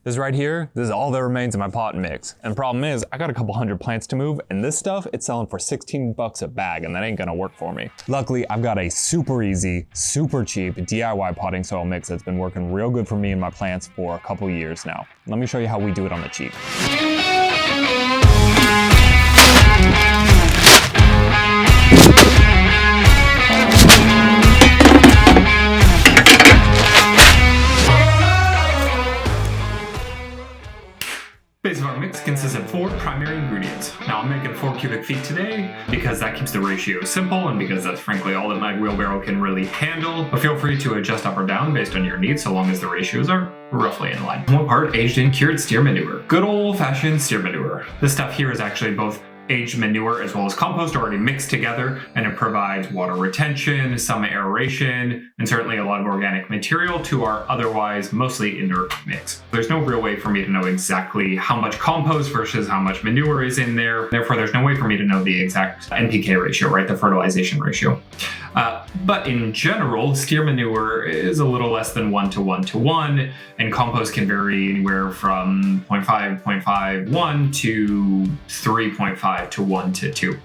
This right here, this is all that remains in my pot mix. And the problem is, I got a couple hundred plants to move, and this stuff, it's selling for 16 bucks a bag, and that ain't gonna work for me. Luckily, I've got a super easy, super cheap DIY potting soil mix that's been working real good for me and my plants for a couple years now. Let me show you how we do it on the cheap. Base of our mix consists of 4 primary ingredients. Now I'm making 4 cubic feet today because that keeps the ratio simple and because that's frankly all that my wheelbarrow can really handle. But feel free to adjust up or down based on your needs so long as the ratios are roughly in line. 1 part aged and cured steer manure. Good old fashioned steer manure. This stuff here is actually both aged manure as well as compost already mixed together, and it provides water retention, some aeration, and certainly a lot of organic material to our otherwise mostly inert mix. There's no real way for me to know exactly how much compost versus how much manure is in there. Therefore, there's no way for me to know the exact NPK ratio, right? The fertilization ratio. But in general, steer manure is a little less than 1 to 1 to 1, and compost can vary anywhere from 0.5, 0.51 to 3.5 to 1 to 2.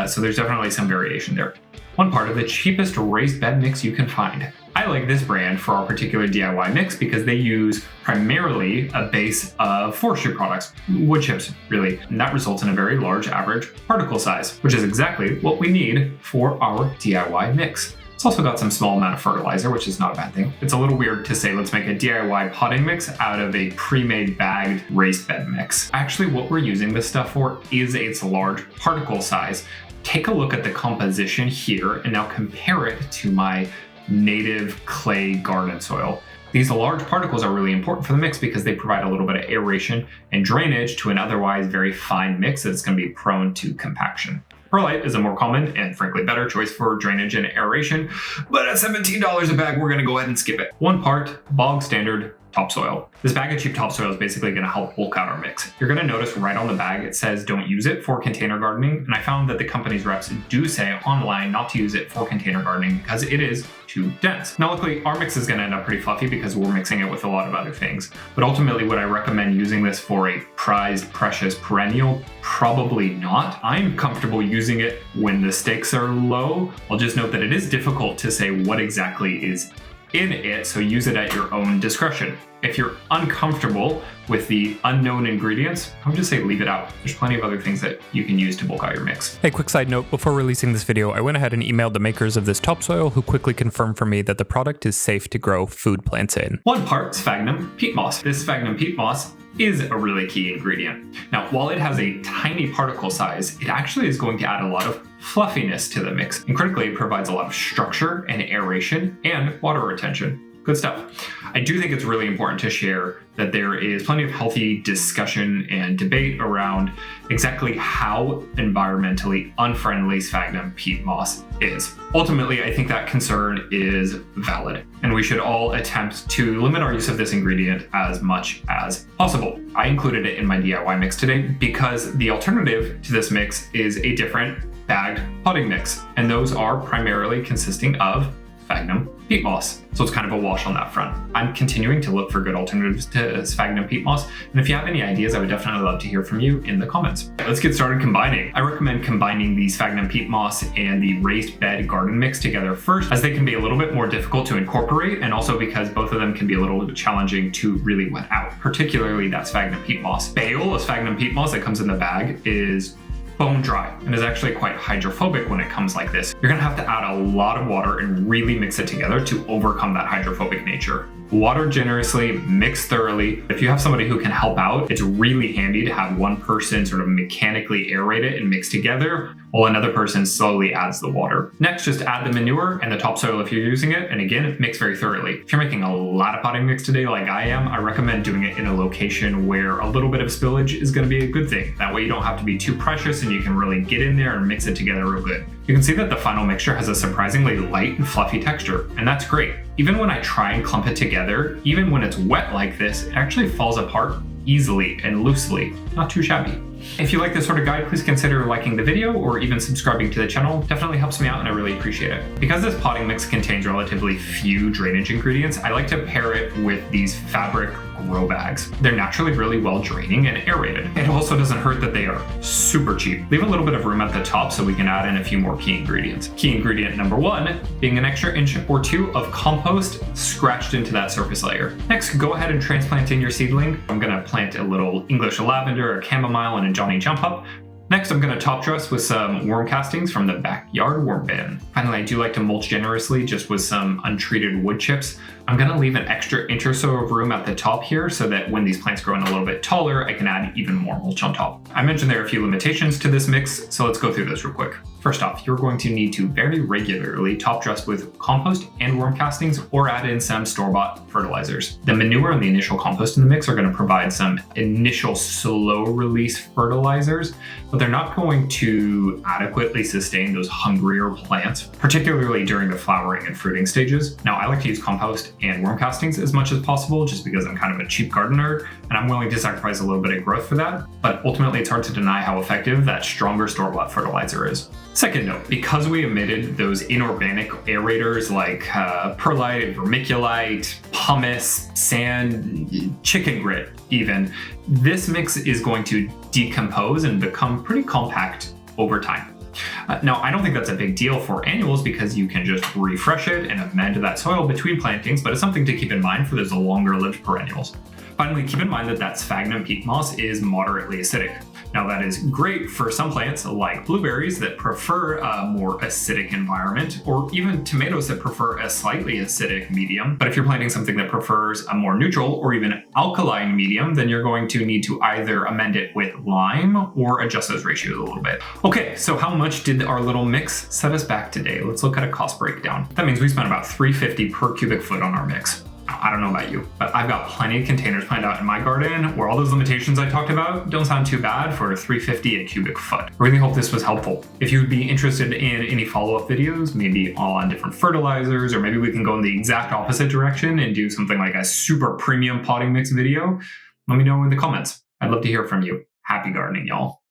So there's definitely some variation there. 1 part of the cheapest raised bed mix you can find. I like this brand for our particular DIY mix because they use primarily a base of forestry products, wood chips really, and that results in a very large average particle size, which is exactly what we need for our DIY mix. It's also got some small amount of fertilizer, which is not a bad thing. It's a little weird to say let's make a DIY potting mix out of a pre-made bagged raised bed mix. Actually, what we're using this stuff for is its large particle size. Take a look at the composition here and now compare it to my native clay garden soil. These large particles are really important for the mix because they provide a little bit of aeration and drainage to an otherwise very fine mix that's going to be prone to compaction. Perlite is a more common and frankly better choice for drainage and aeration, but at $17 a bag, we're going to go ahead and skip it. 1 part bog standard topsoil. This bag of cheap topsoil is basically going to help bulk out our mix. You're going to notice right on the bag it says don't use it for container gardening, and I found that the company's reps do say online not to use it for container gardening because it is too dense. Now luckily our mix is going to end up pretty fluffy because we're mixing it with a lot of other things, but ultimately would I recommend using this for a prized, precious perennial? Probably not. I'm comfortable using it when the stakes are low. I'll just note that it is difficult to say what exactly is in it, so use it at your own discretion. If you're uncomfortable with the unknown ingredients, I would just say leave it out. There's plenty of other things that you can use to bulk out your mix. Hey, quick side note, before releasing this video, I went ahead and emailed the makers of this topsoil who quickly confirmed for me that the product is safe to grow food plants in. 1 part sphagnum peat moss. This sphagnum peat moss is a really key ingredient. Now, while it has a tiny particle size, it actually is going to add a lot of fluffiness to the mix, and critically, it provides a lot of structure and aeration and water retention. Good stuff. I do think it's really important to share that there is plenty of healthy discussion and debate around exactly how environmentally unfriendly sphagnum peat moss is. Ultimately, I think that concern is valid, and we should all attempt to limit our use of this ingredient as much as possible. I included it in my DIY mix today because the alternative to this mix is a different bagged potting mix, and those are primarily consisting of sphagnum peat moss. So it's kind of a wash on that front. I'm continuing to look for good alternatives to sphagnum peat moss, and if you have any ideas, I would definitely love to hear from you in the comments. Let's get started combining. I recommend combining the sphagnum peat moss and the raised bed garden mix together first, as they can be a little bit more difficult to incorporate, and also because both of them can be a little bit challenging to really wet out, particularly that sphagnum peat moss. Bale of sphagnum peat moss that comes in the bag is bone dry and is actually quite hydrophobic when it comes like this. You're gonna have to add a lot of water and really mix it together to overcome that hydrophobic nature. Water generously, mix thoroughly. If you have somebody who can help out, it's really handy to have one person sort of mechanically aerate it and mix together, while another person slowly adds the water. Next, just add the manure and the topsoil if you're using it, and again, mix very thoroughly. If you're making a lot of potting mix today like I am, I recommend doing it in a location where a little bit of spillage is gonna be a good thing. That way you don't have to be too precious and you can really get in there and mix it together real good. You can see that the final mixture has a surprisingly light and fluffy texture, and that's great. Even when I try and clump it together, even when it's wet like this, it actually falls apart easily and loosely. Not too shabby. If you like this sort of guide, please consider liking the video or even subscribing to the channel. Definitely helps me out and I really appreciate it. Because this potting mix contains relatively few drainage ingredients, I like to pair it with these fabric grow bags. They're naturally really well draining and aerated. It also doesn't hurt that they are super cheap. Leave a little bit of room at the top so we can add in a few more key ingredients. Key ingredient number 1 being an extra inch or 2 of compost scratched into that surface layer. Next, go ahead and transplant in your seedling. I'm gonna plant a little English lavender, a chamomile, and a Johnny Jump Up. Next, I'm going to top dress with some worm castings from the backyard worm bin. Finally, I do like to mulch generously just with some untreated wood chips. I'm going to leave an extra inch or so of room at the top here so that when these plants grow in a little bit taller, I can add even more mulch on top. I mentioned there are a few limitations to this mix, so let's go through this real quick. First off, you're going to need to very regularly top dress with compost and worm castings or add in some store-bought fertilizers. The manure and the initial compost in the mix are going to provide some initial slow release fertilizers, but they're not going to adequately sustain those hungrier plants, particularly during the flowering and fruiting stages. Now, I like to use compost and worm castings as much as possible just because I'm kind of a cheap gardener and I'm willing to sacrifice a little bit of growth for that, but ultimately it's hard to deny how effective that stronger store-bought fertilizer is. Second note, because we omitted those inorganic aerators like perlite, vermiculite, pumice, sand, chicken grit even, this mix is going to decompose and become pretty compact over time. Now, I don't think that's a big deal for annuals because you can just refresh it and amend that soil between plantings, but it's something to keep in mind for those longer-lived perennials. Finally, keep in mind that sphagnum peat moss is moderately acidic. Now, that is great for some plants like blueberries that prefer a more acidic environment, or even tomatoes that prefer a slightly acidic medium. But if you're planting something that prefers a more neutral or even alkaline medium, then you're going to need to either amend it with lime or adjust those ratios a little bit. Okay, so how much did our little mix set us back today? Let's look at a cost breakdown. That means we spent about $3.50 per cubic foot on our mix. I don't know about you, but I've got plenty of containers planned out in my garden where all those limitations I talked about don't sound too bad for $3.50 a cubic foot. I really hope this was helpful. If you'd be interested in any follow-up videos, maybe on different fertilizers, or maybe we can go in the exact opposite direction and do something like a super premium potting mix video, let me know in the comments. I'd love to hear from you. Happy gardening, y'all.